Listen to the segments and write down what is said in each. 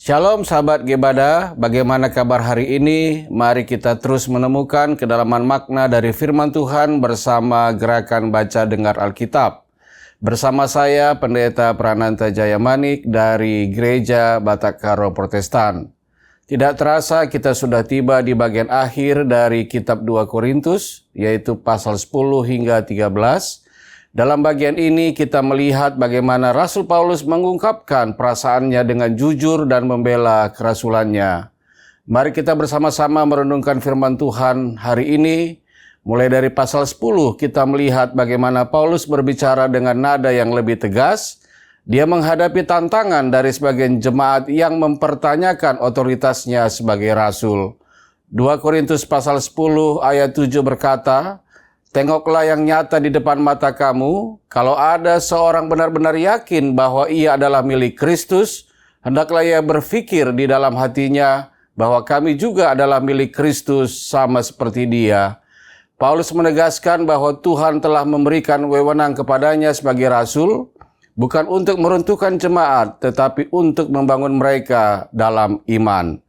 Shalom sahabat Gebada, bagaimana kabar hari ini? Mari kita terus menemukan kedalaman makna dari firman Tuhan bersama Gerakan Baca Dengar Alkitab. Bersama saya Pendeta Prananta Jayamanik dari Gereja Batak Karo Protestan. Tidak terasa kita sudah tiba di bagian akhir dari kitab 2 Korintus, yaitu pasal 10 hingga 13. Dalam bagian ini kita melihat bagaimana Rasul Paulus mengungkapkan perasaannya dengan jujur dan membela kerasulannya. Mari kita bersama-sama merenungkan firman Tuhan hari ini. Mulai dari pasal 10 kita melihat bagaimana Paulus berbicara dengan nada yang lebih tegas. Dia menghadapi tantangan dari sebagian jemaat yang mempertanyakan otoritasnya sebagai rasul. 2 Korintus pasal 10 ayat 7 berkata, "Tengoklah yang nyata di depan mata kamu, kalau ada seorang benar-benar yakin bahwa ia adalah milik Kristus, hendaklah ia berpikir di dalam hatinya bahwa kami juga adalah milik Kristus sama seperti dia." Paulus menegaskan bahwa Tuhan telah memberikan wewenang kepadanya sebagai rasul, bukan untuk meruntuhkan jemaat, tetapi untuk membangun mereka dalam iman.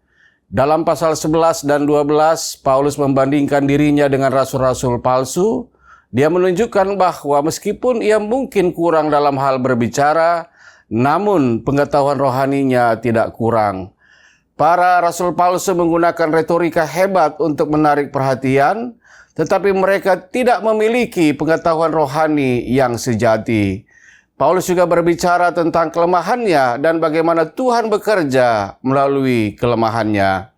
Dalam pasal 11 dan 12, Paulus membandingkan dirinya dengan rasul-rasul palsu. Dia menunjukkan bahwa meskipun ia mungkin kurang dalam hal berbicara, namun pengetahuan rohaninya tidak kurang. Para rasul palsu menggunakan retorika hebat untuk menarik perhatian, tetapi mereka tidak memiliki pengetahuan rohani yang sejati. Paulus juga berbicara tentang kelemahannya dan bagaimana Tuhan bekerja melalui kelemahannya.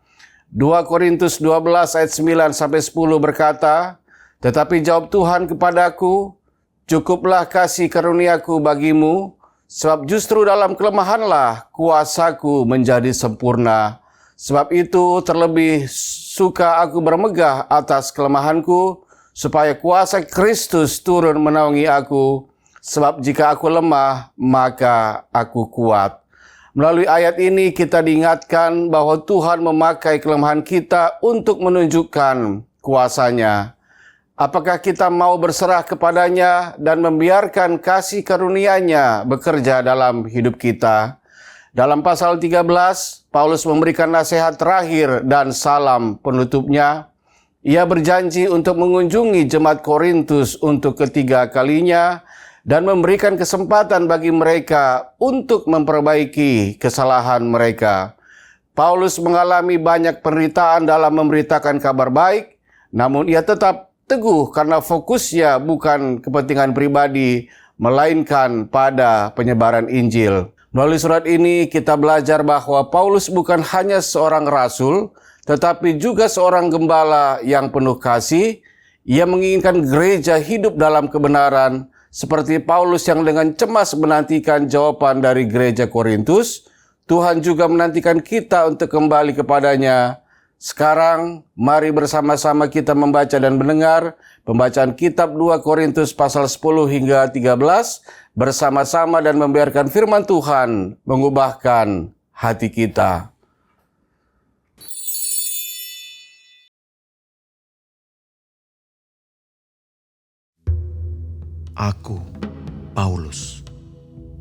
2 Korintus 12 ayat 9-10 berkata, "Tetapi jawab Tuhan kepadaku, cukuplah kasih karuniaku bagimu, sebab justru dalam kelemahanlah kuasaku menjadi sempurna. Sebab itu terlebih suka aku bermegah atas kelemahanku, supaya kuasa Kristus turun menaungi aku. Sebab jika aku lemah, maka aku kuat." Melalui ayat ini kita diingatkan bahwa Tuhan memakai kelemahan kita untuk menunjukkan kuasa-Nya. Apakah kita mau berserah kepadanya dan membiarkan kasih karunia-Nya bekerja dalam hidup kita? Dalam pasal 13, Paulus memberikan nasihat terakhir dan salam penutupnya. Ia berjanji untuk mengunjungi jemaat Korintus untuk ketiga kalinya dan memberikan kesempatan bagi mereka untuk memperbaiki kesalahan mereka. Paulus mengalami banyak penderitaan dalam memberitakan kabar baik, namun ia tetap teguh karena fokusnya bukan kepentingan pribadi, melainkan pada penyebaran Injil. Melalui surat ini kita belajar bahwa Paulus bukan hanya seorang rasul, tetapi juga seorang gembala yang penuh kasih. Ia menginginkan gereja hidup dalam kebenaran, seperti Paulus yang dengan cemas menantikan jawaban dari gereja Korintus. Tuhan juga menantikan kita untuk kembali kepadanya. Sekarang, mari bersama-sama kita membaca dan mendengar pembacaan kitab 2 Korintus pasal 10 hingga 13 bersama-sama dan membiarkan firman Tuhan mengubahkan hati kita. Aku, Paulus,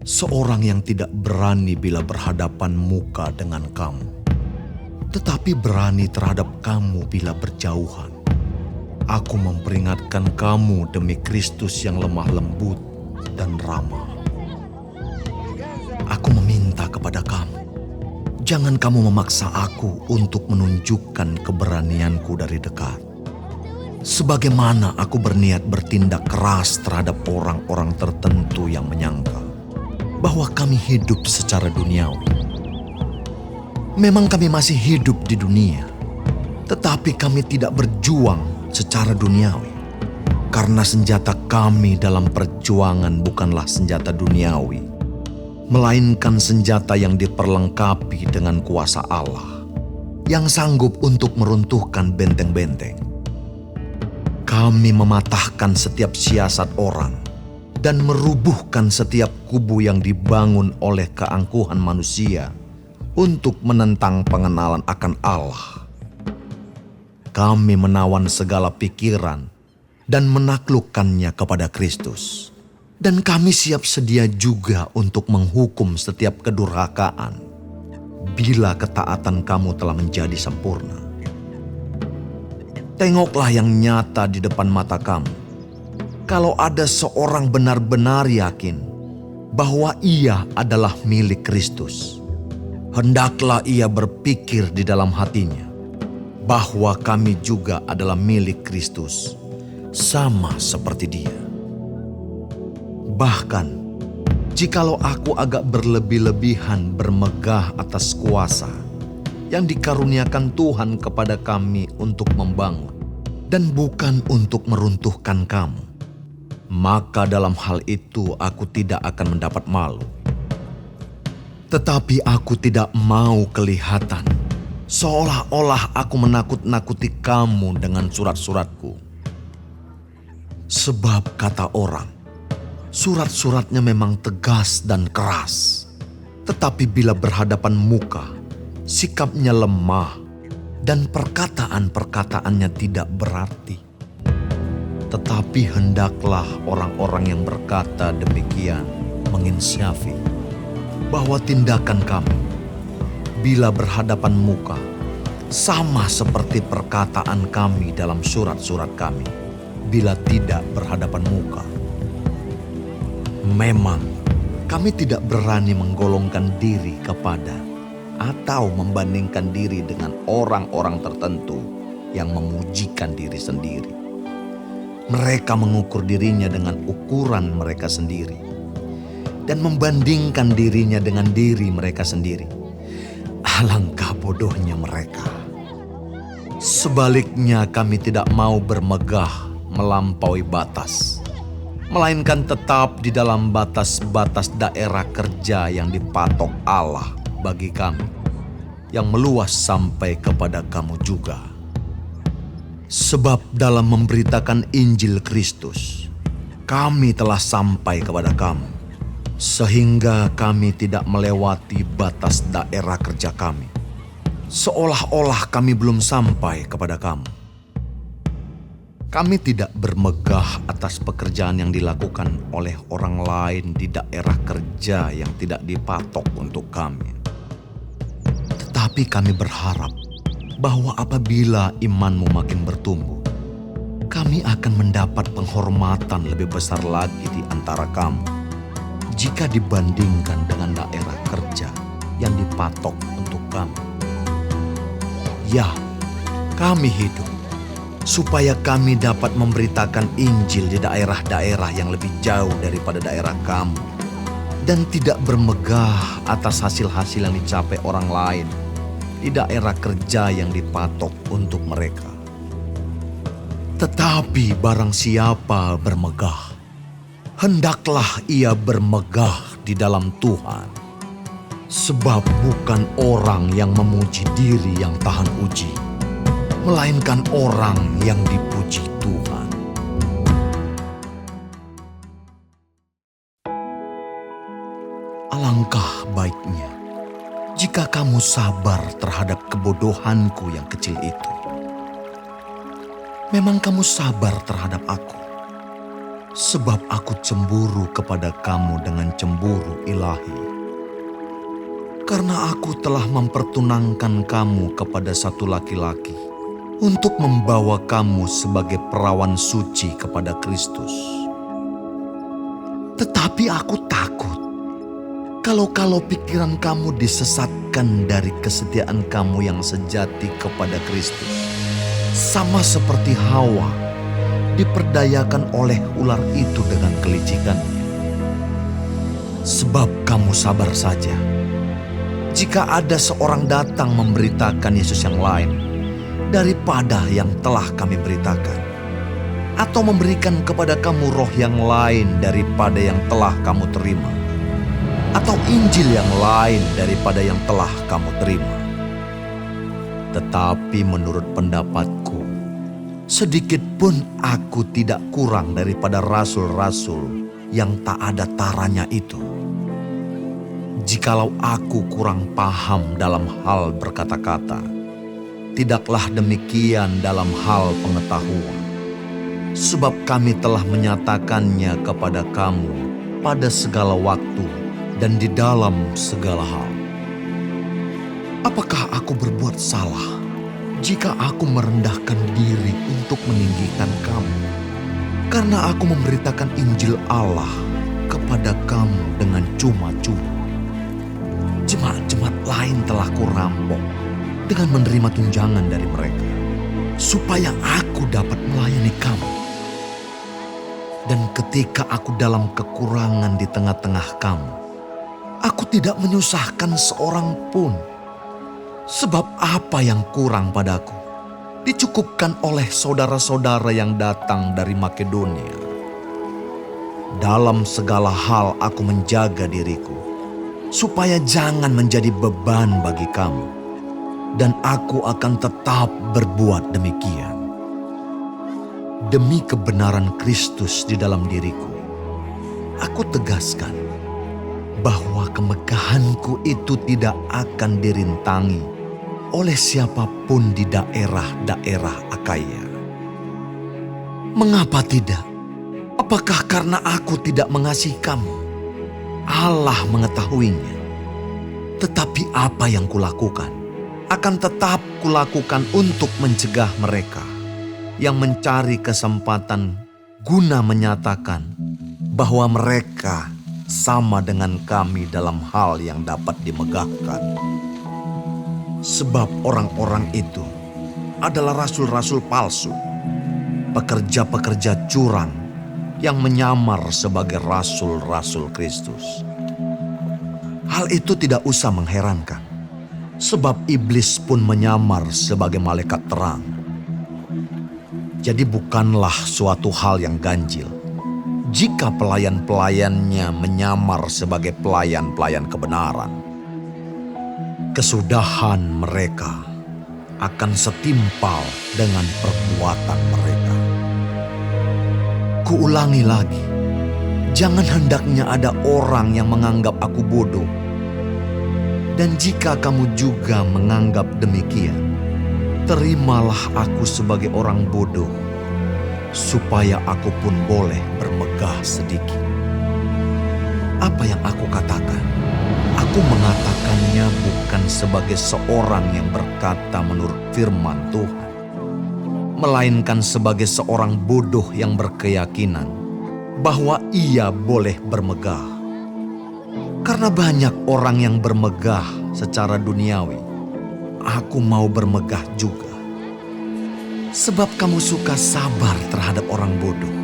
seorang yang tidak berani bila berhadapan muka dengan kamu, tetapi berani terhadap kamu bila berjauhan. Aku memperingatkan kamu demi Kristus yang lemah lembut dan ramah. Aku meminta kepada kamu, jangan kamu memaksa aku untuk menunjukkan keberanianku dari dekat. Sebagaimana aku berniat bertindak keras terhadap orang-orang tertentu yang menyangka bahwa kami hidup secara duniawi. Memang kami masih hidup di dunia, tetapi kami tidak berjuang secara duniawi. Karena senjata kami dalam perjuangan bukanlah senjata duniawi, melainkan senjata yang diperlengkapi dengan kuasa Allah, yang sanggup untuk meruntuhkan benteng-benteng. Kami mematahkan setiap siasat orang dan merubuhkan setiap kubu yang dibangun oleh keangkuhan manusia untuk menentang pengenalan akan Allah. Kami menawan segala pikiran dan menaklukkannya kepada Kristus. Dan kami siap sedia juga untuk menghukum setiap kedurhakaan bila ketaatan kamu telah menjadi sempurna. Tengoklah yang nyata di depan mata kamu. Kalau ada seorang benar-benar yakin bahwa ia adalah milik Kristus, hendaklah ia berpikir di dalam hatinya bahwa kami juga adalah milik Kristus, sama seperti Dia. Bahkan, jikalau aku agak berlebih-lebihan bermegah atas kuasa yang dikaruniakan Tuhan kepada kami untuk membangun dan bukan untuk meruntuhkan kamu, maka dalam hal itu aku tidak akan mendapat malu. Tetapi aku tidak mau kelihatan seolah-olah aku menakut-nakuti kamu dengan surat-suratku. Sebab kata orang, surat-suratnya memang tegas dan keras, tetapi bila berhadapan muka, sikapnya lemah dan perkataan-perkataannya tidak berarti. Tetapi hendaklah orang-orang yang berkata demikian menginsafi bahwa tindakan kami bila berhadapan muka sama seperti perkataan kami dalam surat-surat kami bila tidak berhadapan muka. Memang kami tidak berani menggolongkan diri kepada atau membandingkan diri dengan orang-orang tertentu yang memujikan diri sendiri. Mereka mengukur dirinya dengan ukuran mereka sendiri dan membandingkan dirinya dengan diri mereka sendiri. Alangkah bodohnya mereka. Sebaliknya kami tidak mau bermegah melampaui batas, melainkan tetap di dalam batas-batas daerah kerja yang dipatok Allah bagi kami, yang meluas sampai kepada kamu juga. Sebab dalam memberitakan Injil Kristus, kami telah sampai kepada kamu, sehingga kami tidak melewati batas daerah kerja kami, seolah-olah kami belum sampai kepada kamu. Kami tidak bermegah atas pekerjaan yang dilakukan oleh orang lain di daerah kerja yang tidak dipatok untuk kami. Tetapi kami berharap bahwa apabila imanmu makin bertumbuh, kami akan mendapat penghormatan lebih besar lagi di antara kamu jika dibandingkan dengan daerah kerja yang dipatok untuk kami. Ya, kami hidup supaya kami dapat memberitakan Injil di daerah-daerah yang lebih jauh daripada daerah kamu, dan tidak bermegah atas hasil-hasil yang dicapai orang lain di daerah kerja yang dipatok untuk mereka. Tetapi barang siapa bermegah, hendaklah ia bermegah di dalam Tuhan. Sebab bukan orang yang memuji diri yang tahan uji, melainkan orang yang dipuji Tuhan. Alangkah baiknya jika kamu sabar terhadap kebodohanku yang kecil itu. Memang kamu sabar terhadap aku, sebab aku cemburu kepada kamu dengan cemburu ilahi. Karena aku telah mempertunangkan kamu kepada satu laki-laki untuk membawa kamu sebagai perawan suci kepada Kristus. Tetapi aku takut kalau pikiran kamu disesatkan dari kesetiaan kamu yang sejati kepada Kristus, sama seperti Hawa diperdayakan oleh ular itu dengan kelicikannya. Sebab kamu sabar saja jika ada seorang datang memberitakan Yesus yang lain daripada yang telah kami beritakan, atau memberikan kepada kamu roh yang lain daripada yang telah kamu terima, atau Injil yang lain daripada yang telah kamu terima. Tetapi menurut pendapatku, sedikit pun aku tidak kurang daripada rasul-rasul yang tak ada taranya itu. Jikalau aku kurang paham dalam hal berkata-kata, tidaklah demikian dalam hal pengetahuan. Sebab kami telah menyatakannya kepada kamu pada segala waktu dan di dalam segala hal. Apakah aku berbuat salah jika aku merendahkan diri untuk meninggikan kamu? Karena aku memberitakan Injil Allah kepada kamu dengan cuma-cuma. Jemaat-jemaat lain telah kurampok dengan menerima tunjangan dari mereka, supaya aku dapat melayani kamu. Dan ketika aku dalam kekurangan di tengah-tengah kamu, aku tidak menyusahkan seorang pun. Sebab apa yang kurang padaku dicukupkan oleh saudara-saudara yang datang dari Makedonia. Dalam segala hal aku menjaga diriku, supaya jangan menjadi beban bagi kamu. Dan aku akan tetap berbuat demikian. Demi kebenaran Kristus di dalam diriku, aku tegaskan bahwa kemegahanku itu tidak akan dirintangi oleh siapapun di daerah-daerah Akaya. Mengapa tidak? Apakah karena aku tidak mengasihi kamu? Allah mengetahuinya. Tetapi apa yang kulakukan akan tetap kulakukan untuk mencegah mereka yang mencari kesempatan guna menyatakan bahwa mereka sama dengan kami dalam hal yang dapat dimegahkan. Sebab orang-orang itu adalah rasul-rasul palsu, pekerja-pekerja curang yang menyamar sebagai rasul-rasul Kristus. Hal itu tidak usah mengherankan, sebab iblis pun menyamar sebagai malaikat terang. Jadi bukanlah suatu hal yang ganjil jika pelayan-pelayannya menyamar sebagai pelayan-pelayan kebenaran. Kesudahan mereka akan setimpal dengan perbuatan mereka. Kuulangi lagi, jangan hendaknya ada orang yang menganggap aku bodoh. Dan jika kamu juga menganggap demikian, terimalah aku sebagai orang bodoh, supaya aku pun boleh bermegah sedikit. Apa yang aku katakan, aku mengatakannya bukan sebagai seorang yang berkata menurut firman Tuhan, melainkan sebagai seorang bodoh yang berkeyakinan bahwa ia boleh bermegah. Karena banyak orang yang bermegah secara duniawi, aku mau bermegah juga. Sebab kamu suka sabar terhadap orang bodoh,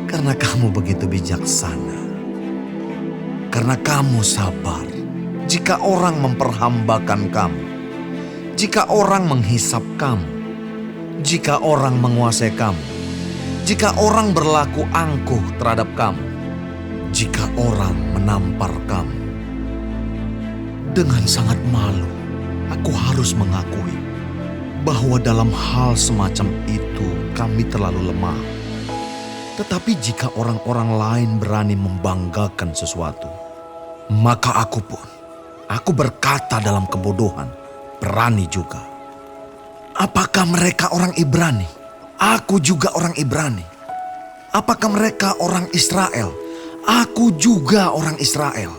karena kamu begitu bijaksana. Karena kamu sabar jika orang memperhambakan kamu, jika orang menghisap kamu, jika orang menguasai kamu, jika orang berlaku angkuh terhadap kamu, jika orang menampar kamu. Dengan sangat malu, aku harus mengakui bahwa dalam hal semacam itu kami terlalu lemah. Tetapi jika orang-orang lain berani membanggakan sesuatu, maka aku berkata dalam kebodohan, berani juga. Apakah mereka orang Ibrani? Aku juga orang Ibrani. Apakah mereka orang Israel? Aku juga orang Israel.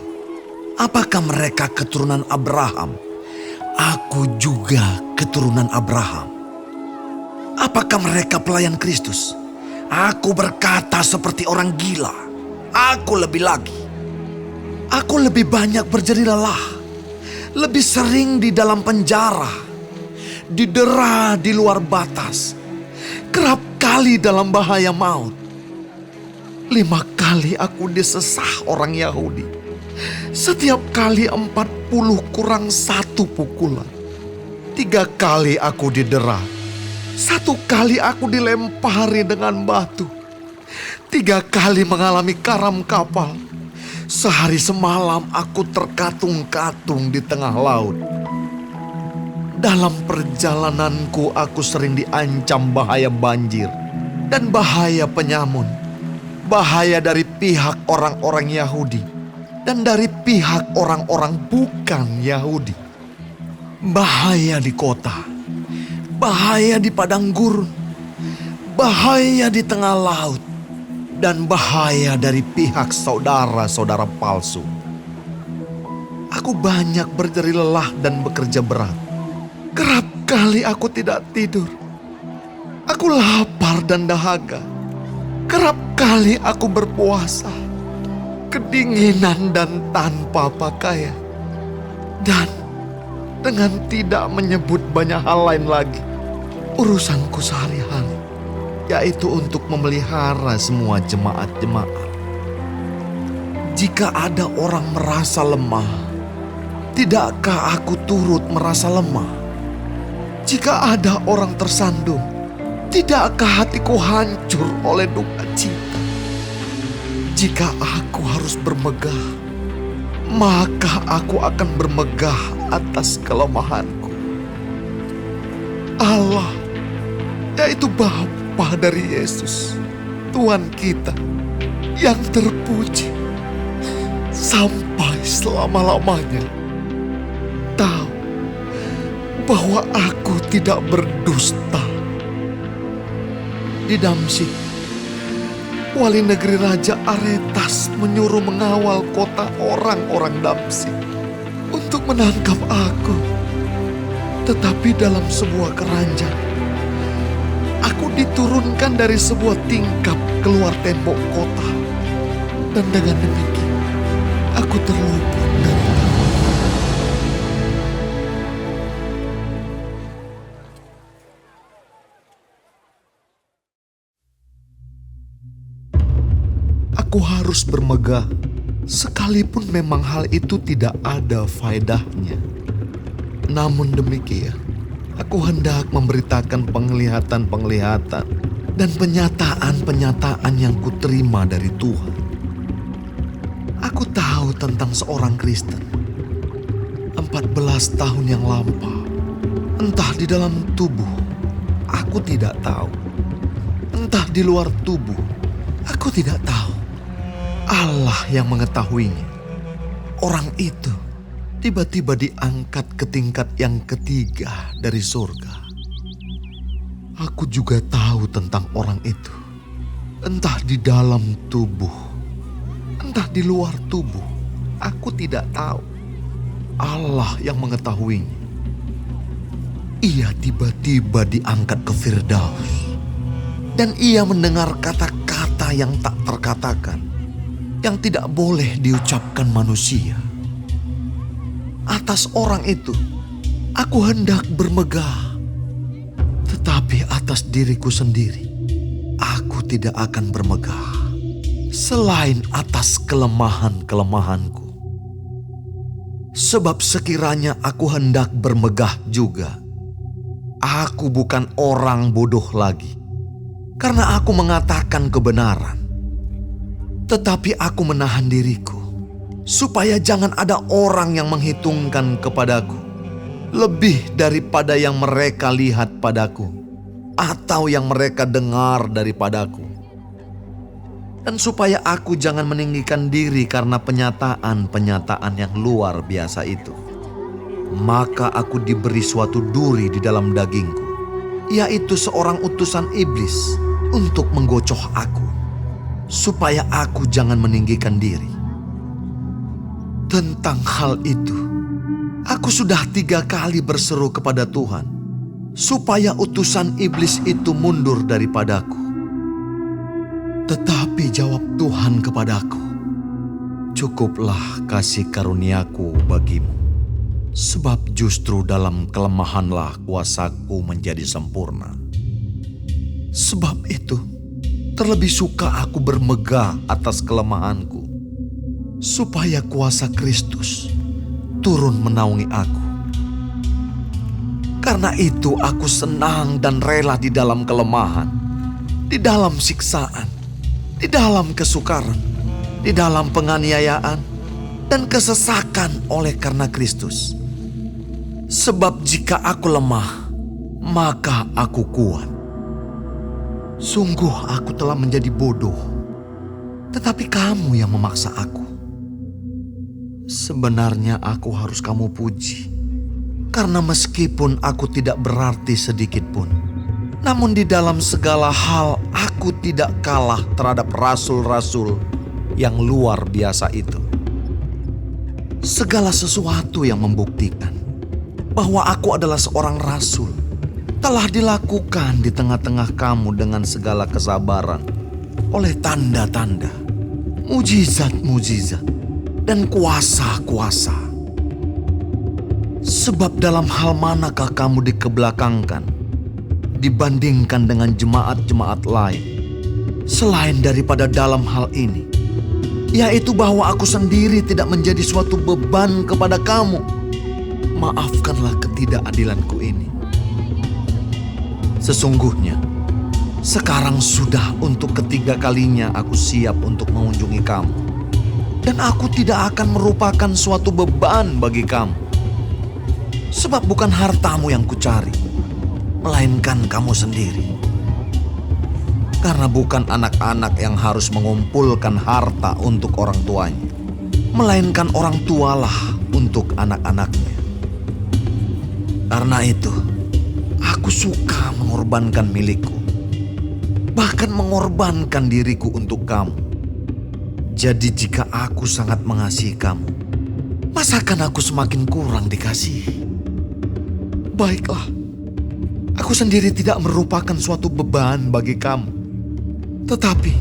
Apakah mereka keturunan Abraham? Aku juga keturunan Abraham. Apakah mereka pelayan Kristus? Aku berkata seperti orang gila. Aku lebih lagi. Aku lebih banyak berjerih lelah, lebih sering di dalam penjara, didera di luar batas, kerap kali dalam bahaya maut. 5 kali aku disesah orang Yahudi. Setiap kali 40 kurang 1 pukulan. 3 kali aku didera. 1 kali aku dilempari dengan batu. 3 kali mengalami karam kapal. Sehari semalam aku terkatung-katung di tengah laut. Dalam perjalananku aku sering diancam bahaya banjir dan bahaya penyamun. Bahaya dari pihak orang-orang Yahudi dan dari pihak orang-orang bukan Yahudi. Bahaya di kota, bahaya di padang gurun, bahaya di tengah laut, dan bahaya dari pihak saudara-saudara palsu. Aku banyak berjeri lelah dan bekerja berat. Kerap kali aku tidak tidur. Aku lapar dan dahaga. Kerap kali aku berpuasa, kedinginan dan tanpa pakaian. Dan dengan tidak menyebut banyak hal lain lagi, urusanku sehari-hari, yaitu untuk memelihara semua jemaat-jemaat. Jika ada orang merasa lemah, tidakkah aku turut merasa lemah? Jika ada orang tersandung, tidakkah hatiku hancur oleh duka cita? Jika aku harus bermegah, maka aku akan bermegah atas kelemahanku. Allah, yaitu Bapa dari Yesus, Tuhan kita yang terpuji sampai selama-lamanya, tahu bahwa aku tidak berdusta. Di Damsyik, wali negeri Raja Aretas menyuruh mengawal kota orang-orang Damsyik untuk menangkap aku. Tetapi dalam sebuah keranjang, aku diturunkan dari sebuah tingkap keluar tembok kota. Dan dengan demikian, aku terluput dari aku harus bermegah, sekalipun memang hal itu tidak ada faedahnya. Namun demikian, aku hendak memberitakan penglihatan-penglihatan dan penyataan-penyataan yang kuterima dari Tuhan. Aku tahu tentang seorang Kristen 14 tahun yang lampau. Entah di dalam tubuh, aku tidak tahu. Entah di luar tubuh, aku tidak tahu. Allah yang mengetahuinya. Orang itu tiba-tiba diangkat ke tingkat yang ketiga dari surga. Aku juga tahu tentang orang itu. Entah di dalam tubuh, entah di luar tubuh, aku tidak tahu. Allah yang mengetahuinya. Ia tiba-tiba diangkat ke Firdaus. Dan ia mendengar kata-kata yang tak terkatakan, yang tidak boleh diucapkan manusia. Atas orang itu, aku hendak bermegah. Tetapi atas diriku sendiri, aku tidak akan bermegah. Selain atas kelemahan-kelemahanku. Sebab sekiranya aku hendak bermegah juga, aku bukan orang bodoh lagi. Karena aku mengatakan kebenaran. Tetapi aku menahan diriku, supaya jangan ada orang yang menghitungkan kepadaku lebih daripada yang mereka lihat padaku, atau yang mereka dengar daripadaku. Dan supaya aku jangan meninggikan diri karena penyataan-penyataan yang luar biasa itu. Maka aku diberi suatu duri di dalam dagingku, yaitu seorang utusan iblis untuk menggocoh aku, supaya aku jangan meninggikan diri. Tentang hal itu, aku sudah 3 kali berseru kepada Tuhan, supaya utusan iblis itu mundur daripadaku. Tetapi jawab Tuhan kepadaku, "Cukuplah kasih karuniaku bagimu, sebab justru dalam kelemahanlah kuasaku menjadi sempurna." Sebab itu, terlebih suka aku bermegah atas kelemahanku, supaya kuasa Kristus turun menaungi aku. Karena itu aku senang dan rela di dalam kelemahan, di dalam siksaan, di dalam kesukaran, di dalam penganiayaan, dan kesesakan oleh karena Kristus. Sebab jika aku lemah, maka aku kuat. Sungguh aku telah menjadi bodoh, tetapi kamu yang memaksa aku. Sebenarnya aku harus kamu puji, karena meskipun aku tidak berarti sedikit pun, namun di dalam segala hal aku tidak kalah terhadap rasul-rasul yang luar biasa itu. segala sesuatu yang membuktikan bahwa aku adalah seorang rasul telah dilakukan di tengah-tengah kamu dengan segala kesabaran oleh tanda-tanda, mujizat-mujizat, dan kuasa-kuasa. Sebab dalam hal manakah kamu dikebelakangkan dibandingkan dengan jemaat-jemaat lain selain daripada dalam hal ini, yaitu bahwa aku sendiri tidak menjadi suatu beban kepada kamu. Maafkanlah ketidakadilanku ini. Sesungguhnya, sekarang sudah untuk ketiga kalinya aku siap untuk mengunjungi kamu. Dan aku tidak akan merupakan suatu beban bagi kamu. Sebab bukan hartamu yang kucari, melainkan kamu sendiri. Karena bukan anak-anak yang harus mengumpulkan harta untuk orang tuanya, melainkan orang tualah untuk anak-anaknya. Karena itu, aku suka mengorbankan milikku, bahkan mengorbankan diriku untuk kamu. Jadi jika aku sangat mengasihi kamu, masakan aku semakin kurang dikasihi? Baiklah, aku sendiri tidak merupakan suatu beban bagi kamu. Tetapi,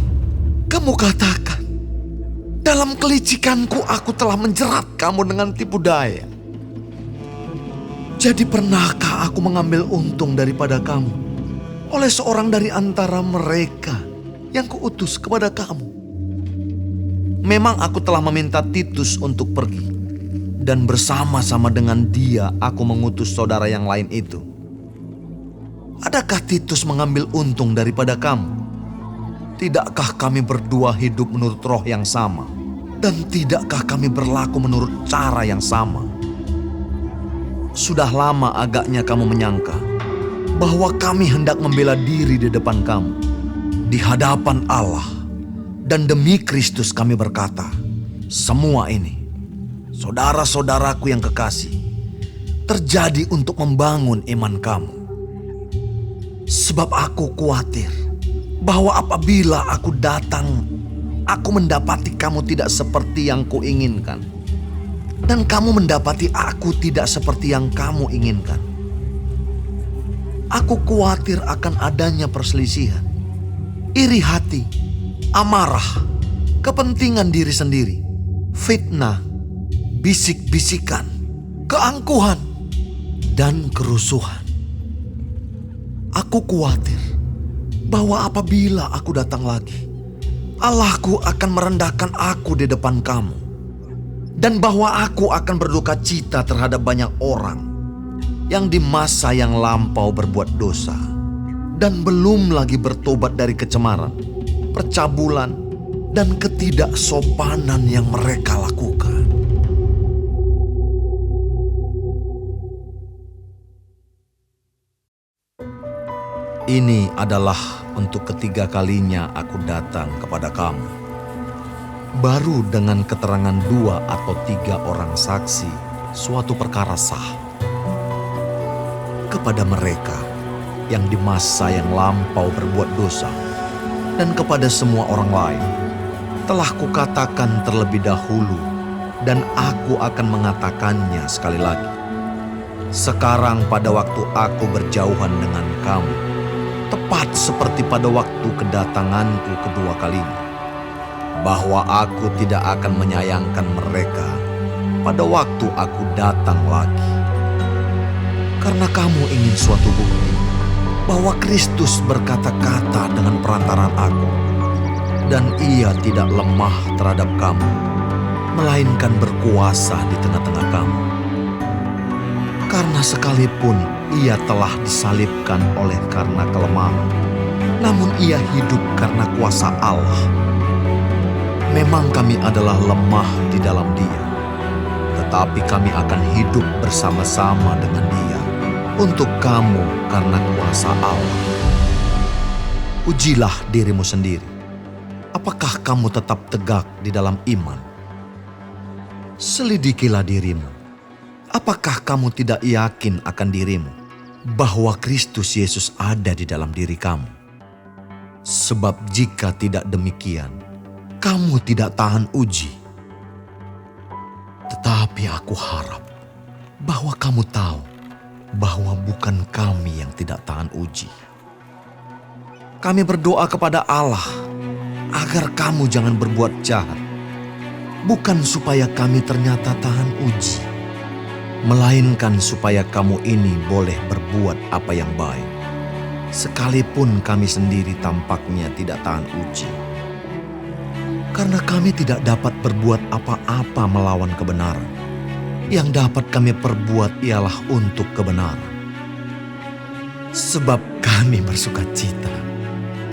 kamu katakan, dalam kelicikanku aku telah menjerat kamu dengan tipu daya. Jadi pernahkah aku mengambil untung daripada kamu oleh seorang dari antara mereka yang kuutus kepada kamu? Memang aku telah meminta Titus untuk pergi. Dan bersama-sama dengan dia aku mengutus saudara yang lain itu. Adakah Titus mengambil untung daripada kamu? Tidakkah kami berdua hidup menurut roh yang sama? Dan tidakkah kami berlaku menurut cara yang sama? Sudah lama agaknya kamu menyangka bahwa kami hendak membela diri di depan kamu, di hadapan Allah. Dan demi Kristus kami berkata, semua ini, saudara-saudaraku yang kekasih, terjadi untuk membangun iman kamu. Sebab aku khawatir bahwa apabila aku datang, aku mendapati kamu tidak seperti yang kuinginkan, dan kamu mendapati aku tidak seperti yang kamu inginkan. Aku khawatir akan adanya perselisihan, iri hati, amarah, kepentingan diri sendiri, fitnah, bisik-bisikan, keangkuhan, dan kerusuhan. Aku khawatir bahwa apabila aku datang lagi, Allahku akan merendahkan aku di depan kamu, dan bahwa aku akan berduka cita terhadap banyak orang yang di masa yang lampau berbuat dosa dan belum lagi bertobat dari kecemaran, percabulan, dan ketidaksopanan yang mereka lakukan. Ini adalah untuk ketiga kalinya aku datang kepada kamu. Baru dengan keterangan 2 atau 3 orang saksi suatu perkara sah. Kepada mereka yang di masa yang lampau berbuat dosa dan kepada semua orang lain telah kukatakan terlebih dahulu, dan aku akan mengatakannya sekali lagi. Sekarang pada waktu aku berjauhan dengan kamu, tepat seperti pada waktu kedatanganku kedua kalinya, bahwa aku tidak akan menyayangkan mereka pada waktu aku datang lagi. Karena kamu ingin suatu bukti bahwa Kristus berkata-kata dengan perantaran aku, dan ia tidak lemah terhadap kamu, melainkan berkuasa di tengah-tengah kamu. Karena sekalipun ia telah disalibkan oleh karena kelemahan, namun ia hidup karena kuasa Allah. Memang kami adalah lemah di dalam dia, tetapi kami akan hidup bersama-sama dengan dia untuk kamu karena kuasa Allah. Ujilah dirimu sendiri. Apakah kamu tetap tegak di dalam iman? Selidikilah dirimu. Apakah kamu tidak yakin akan dirimu bahwa Kristus Yesus ada di dalam diri kamu? Sebab jika tidak demikian, kamu tidak tahan uji. Tetapi Tetapi aku harap bahwa kamu tahu bahwa bukan kami yang tidak tahan uji. Kami berdoa kepada Allah agar kamu jangan berbuat jahat, bukan supaya kami ternyata tahan uji, melainkan supaya kamu ini boleh berbuat apa yang baik, sekalipun kami sendiri tampaknya tidak tahan uji. Karena kami tidak dapat berbuat apa-apa melawan kebenaran. Yang dapat kami perbuat ialah untuk kebenaran. Sebab kami bersuka cita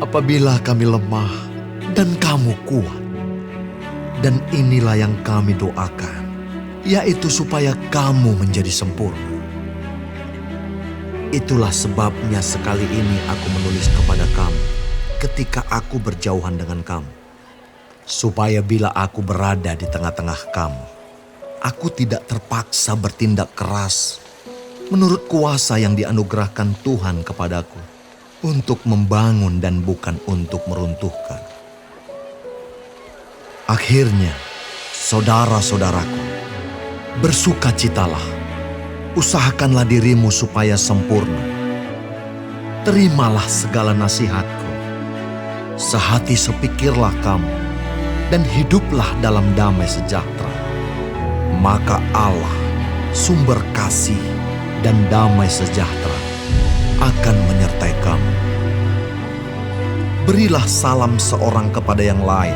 apabila kami lemah dan kamu kuat. Dan inilah yang kami doakan, yaitu supaya kamu menjadi sempurna. Itulah sebabnya sekali ini aku menulis kepada kamu ketika aku berjauhan dengan kamu. Supaya bila aku berada di tengah-tengah kamu, aku tidak terpaksa bertindak keras menurut kuasa yang dianugerahkan Tuhan kepadaku untuk membangun dan bukan untuk meruntuhkan. Akhirnya, saudara-saudaraku, bersukacitalah, usahakanlah dirimu supaya sempurna. Terimalah segala nasihatku, sehati sepikirlah kamu, dan hiduplah dalam damai sejahtera. Maka Allah, sumber kasih dan damai sejahtera, akan menyertai kamu. Berilah salam seorang kepada yang lain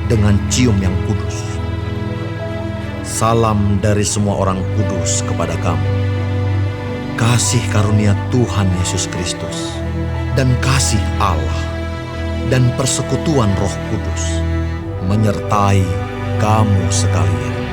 dengan cium yang kudus. Salam dari semua orang kudus kepada kamu. Kasih karunia Tuhan Yesus Kristus dan kasih Allah dan persekutuan Roh Kudus menyertai kamu sekalian.